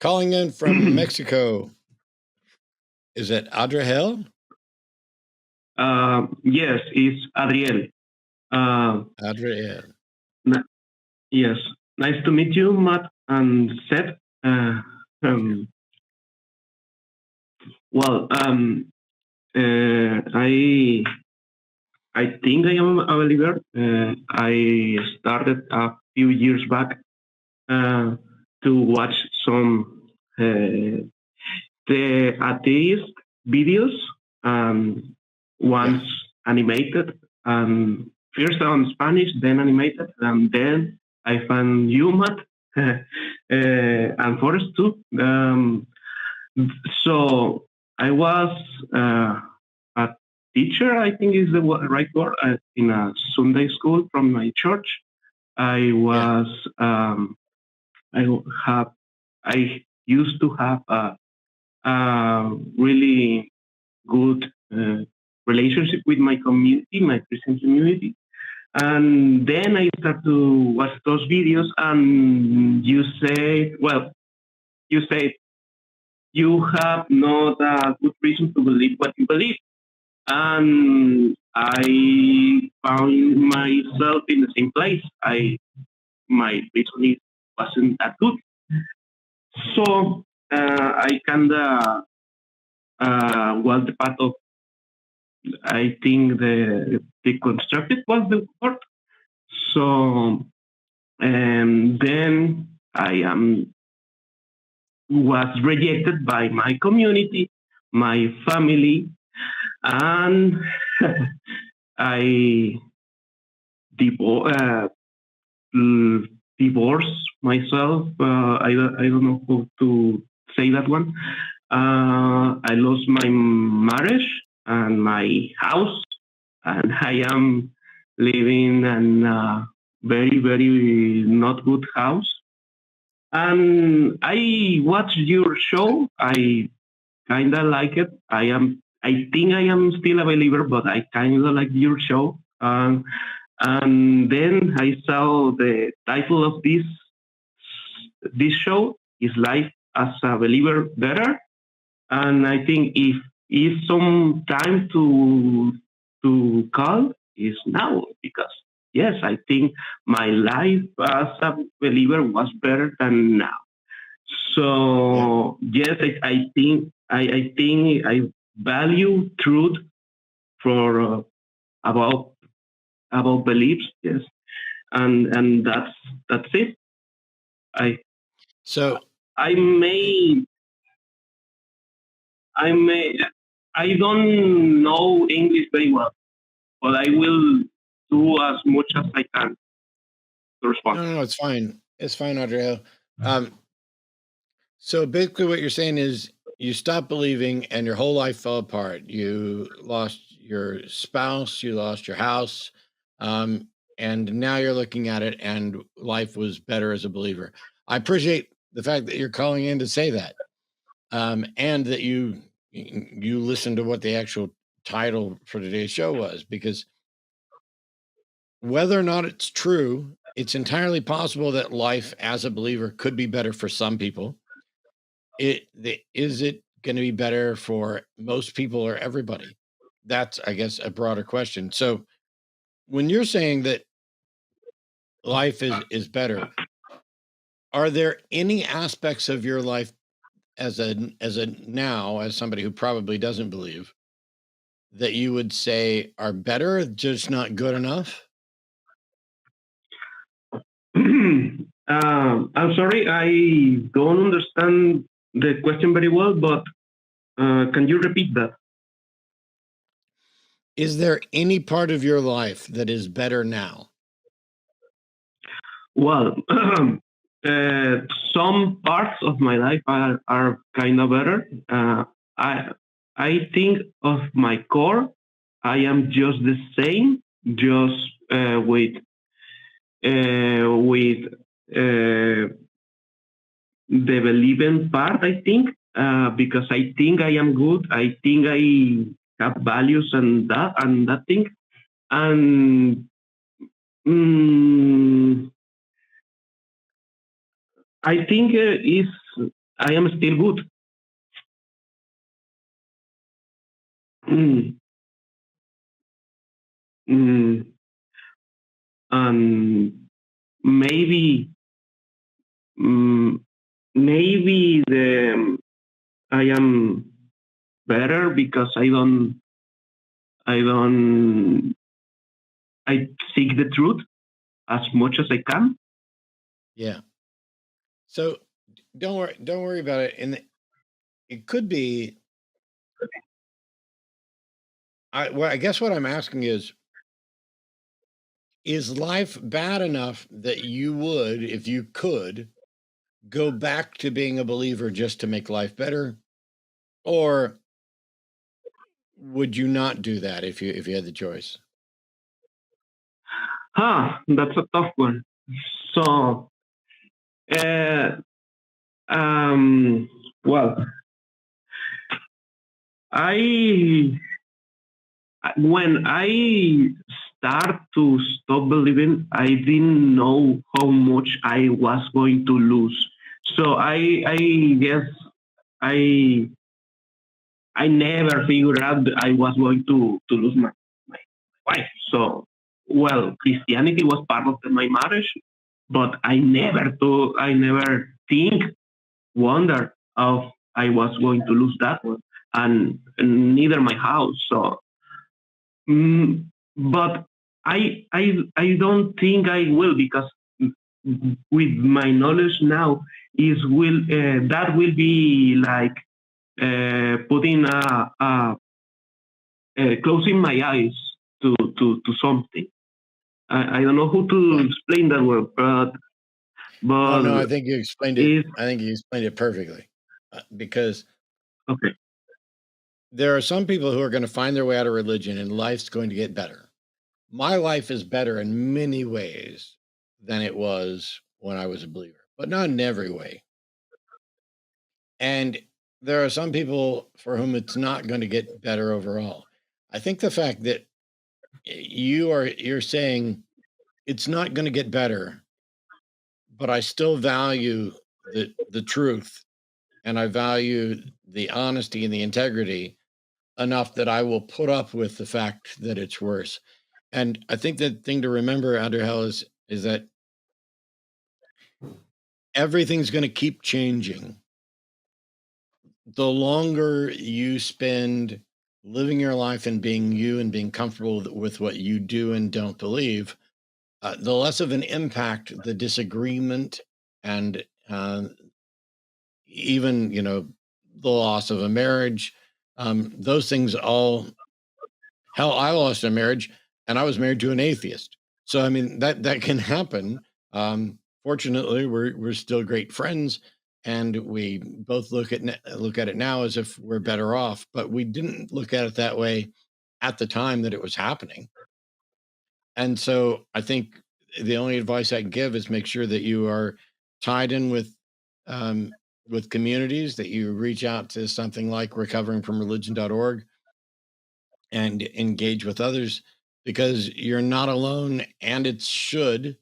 Calling in from Mexico. Is it Adryhel? Yes, it's Adryhel. Adryhel. Yes, nice to meet you, Matt and Seth. Um, well, I think I am a believer. I started a few years back to watch some the atheist videos, once animated, first on Spanish, then animated, and then I found you, Matt, and Forrest too. So I was a teacher, I think is the right word, in a Sunday school from my church. I was, I have, I used to have a really good relationship with my community, my Christian community. And then I start to watch those videos, and you say you have not a good reason to believe what you believe. And I found myself in the same place. My reasoning wasn't that good. So I kinda was the part of, I think, the constructed was the word. So then I was rejected by my community, my family, and I divor- uh, divorced myself. I don't know how to say that one. I lost my marriage and my house, and I am living in a very, very not good house. And I watched your show. I kind of like it. I think I am still a believer, but I kind of like your show. And then I saw the title of this show is Life as a Believer Better. And I think if some time to call is now, because yes, I think my life as a believer was better than now. So yes, I think I value truth for about beliefs. Yes, and that's it. I So I may I may I don't know English very well, but I will do as much as I can to respond. no, it's fine. It's fine, Adryhel. So basically, what you're saying is you stopped believing, and your whole life fell apart. You lost your spouse, you lost your house, and now you're looking at it, and life was better as a believer. I appreciate the fact that you're calling in to say that, and that you listened to what the actual title for today's show was, because whether or not it's true, it's entirely possible that life as a believer could be better for some people. Is it going to be better for most people or everybody? That's, I guess, a broader question. So when you're saying that life is better, are there any aspects of your life as somebody who probably doesn't believe, that you would say are better, just not good enough? I'm sorry, I don't understand the question very well, but can you repeat that? Is there any part of your life that is better now? Well, some parts of my life are kind of better. I I think of my core, I am just the same, just with the believing part. I think because I think I am good. I think I have values and that thing. And mm, I think is I am still good. Mm, mm, and maybe mm, maybe the I am better because I don't I seek the truth as much as I can. Yeah. So don't worry about it. And it could be. I guess what I'm asking is life bad enough that you would, if you could, go back to being a believer just to make life better, or would you not do that if you had the choice? That's a tough one. So, uh, um, well, I when I start to stop believing, I didn't know how much I was going to lose. So I guess I I never figured out that I was going to lose my wife. So well, Christianity was part of my marriage, but I never think wonder of I was going to lose that one, and neither my house. So but I don't think I will because with my knowledge now is will that will be like putting closing my eyes to something. I don't know how to Yeah. explain that word, Oh no, I but think you explained it. is I think you explained it perfectly, because okay. there are some people who are going to find their way out of religion, and life's going to get better. My life is better in many ways than it was when I was a believer, but not in every way. And there are some people for whom it's not going to get better overall. I think the fact that you're saying it's not going to get better, but I still value the truth, and I value the honesty and the integrity enough that I will put up with the fact that it's worse. And I think the thing to remember, Adryhel, is that everything's going to keep changing. The longer you spend living your life and being you and being comfortable with what you do and don't believe, the less of an impact the disagreement and even the loss of a marriage, those things all. Hell, I lost a marriage, and I was married to an atheist. So I mean that can happen. Fortunately, we're still great friends, and we both look at it now as if we're better off. But we didn't look at it that way at the time that it was happening. And so I think the only advice I can give is make sure that you are tied in um, with communities, that you reach out to something like recoveringfromreligion.org and engage with others, because you're not alone. And it should,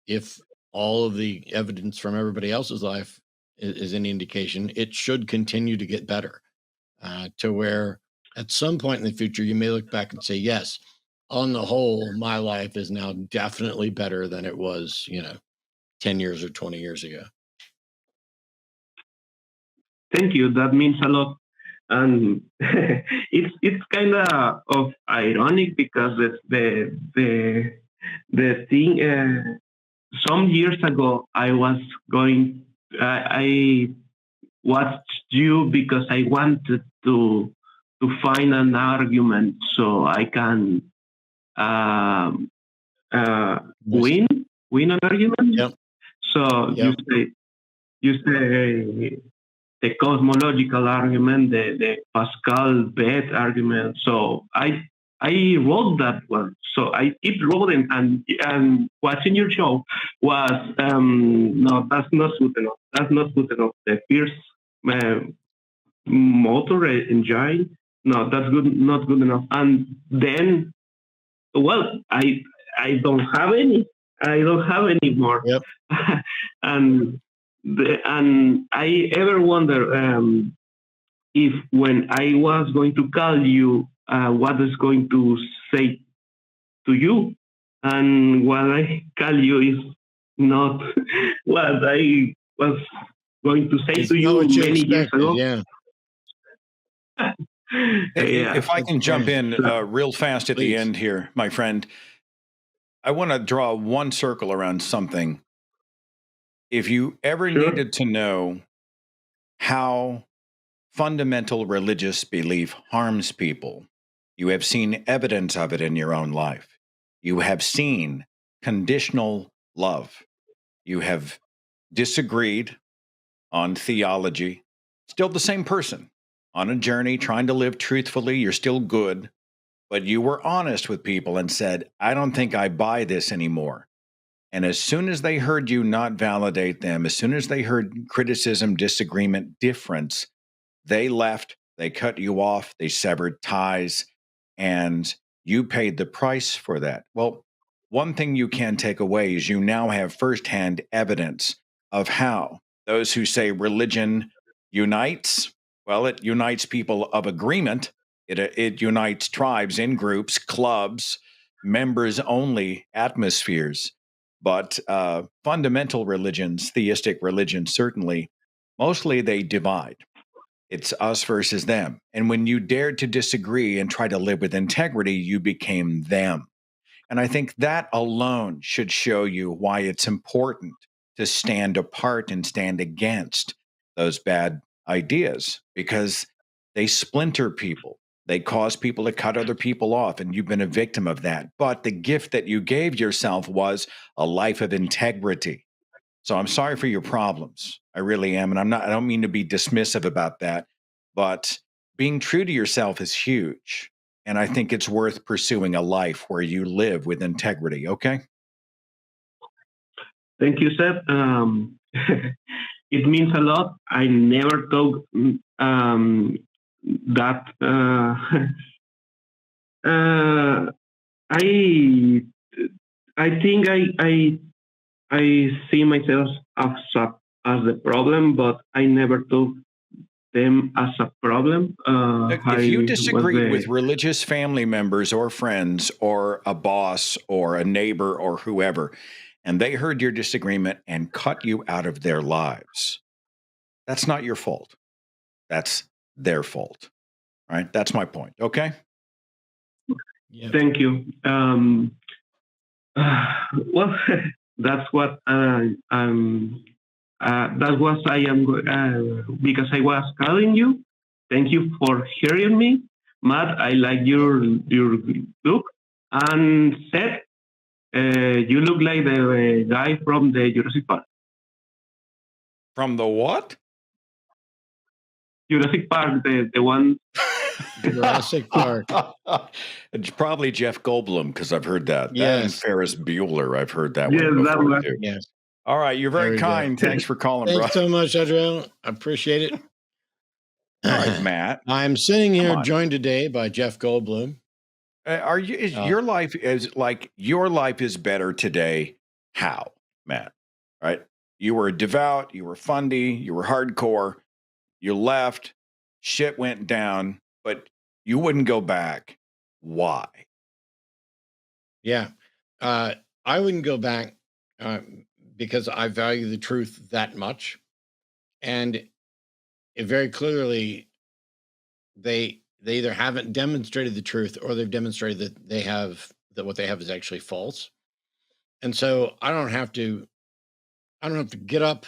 if all of the evidence from everybody else's life is any indication, it should continue to get better, to where at some point in the future you may look back and say, yes, on the whole my life is now definitely better than it was 10 years or 20 years ago. Thank you. That means a lot. And it's kind of ironic because the thing some years ago I was going I watched you because I wanted to find an argument so I can um, uh, Nice. win an argument. Yep. So Yep. you say the cosmological argument, the Pascal bet argument. So I wrote that one. So I keep writing and watching your show was no, that's not good enough. That's not good enough. The first uh, motor engine, no, that's good, not good enough. And then, well, I don't have any. I don't have any more. Yep. And and I ever wonder if when I was going to call you, what is going to say to you, and what I call you is not what I was going to say It's to not you what you many years expected. ago. Yeah. Yeah, If I That's can jump right. in real fast at the Please. end here, my friend, I want to draw one circle around something. If you ever sure. needed to know how fundamental religious belief harms people, you have seen evidence of it in your own life. You have seen conditional love. You have disagreed on theology, still the same person on a journey trying to live truthfully. You're still good, but you were honest with people and said, I don't think I buy this anymore. And as soon as they heard you not validate them, as soon as they heard criticism, disagreement, difference, they left, they cut you off, they severed ties, and you paid the price for that. Well, one thing you can take away is you now have firsthand evidence of how those who say religion unites, well, it unites people of agreement. It unites tribes in groups, clubs, members only atmospheres. But fundamental religions, theistic religions, certainly, mostly they divide. It's us versus them. And when you dared to disagree and try to live with integrity, you became them. And I think that alone should show you why it's important to stand apart and stand against those bad ideas, because they splinter people. They cause people to cut other people off, and you've been a victim of that. But the gift that you gave yourself was a life of integrity. So I'm sorry for your problems. I really am. And I don't mean to be dismissive about that, but being true to yourself is huge. And I think it's worth pursuing a life where you live with integrity. Okay. Thank you, Seth. It means a lot. I never thought that. I think I see myself as the problem, but I never took them as a problem. If you disagreed with religious family members or friends or a boss or a neighbor or whoever, and they heard your disagreement and cut you out of their lives, that's not your fault. That's their fault. Right? That's my point. Okay. Yep. Thank you. Well, that's what that was I am because I was calling you. Thank you for hearing me, Matt. I like your look, and Seth, you look like the guy from the Jurassic Park. From the what? Jurassic Park, the one. Jurassic Park. It's probably Jeff Goldblum, because I've heard that. Yes. That and Ferris Bueller. I've heard that yes, one before that too. Yes. All right, you're very kind. Thanks for calling, Thanks bro. so much, Adryhel. I appreciate it. All right, Matt. I'm sitting here joined today by Jeff Goldblum. Are you? Is your life is better today? How, Matt? Right? You were devout. You were fundy. You were hardcore. You left. Shit went down, but you wouldn't go back. Why? Yeah, I wouldn't go back because I value the truth that much, and it very clearly they either haven't demonstrated the truth or they've demonstrated that what they have is actually false. And so I don't have to get up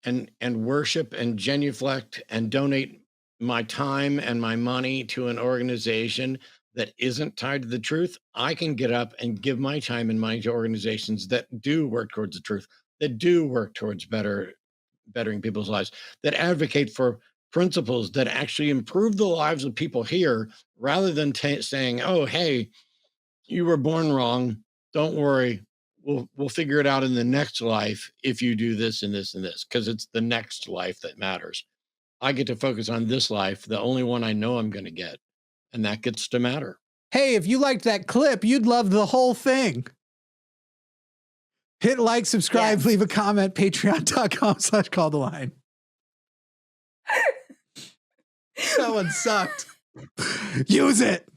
and worship and genuflect and donate my time and my money to an organization that isn't tied to the truth. I can get up and give my time and money to organizations that do work towards the truth, that do work towards bettering people's lives, that advocate for principles that actually improve the lives of people here, rather than saying, "Oh, hey, you were born wrong. Don't worry. We'll figure it out in the next life if you do this and this and this," because it's the next life that matters. I get to focus on this life, the only one I know I'm going to get, and that gets to matter. Hey, if you liked that clip, you'd love the whole thing. Hit like, subscribe, Yes. leave a comment, patreon.com/calltheline. That one sucked. Use it.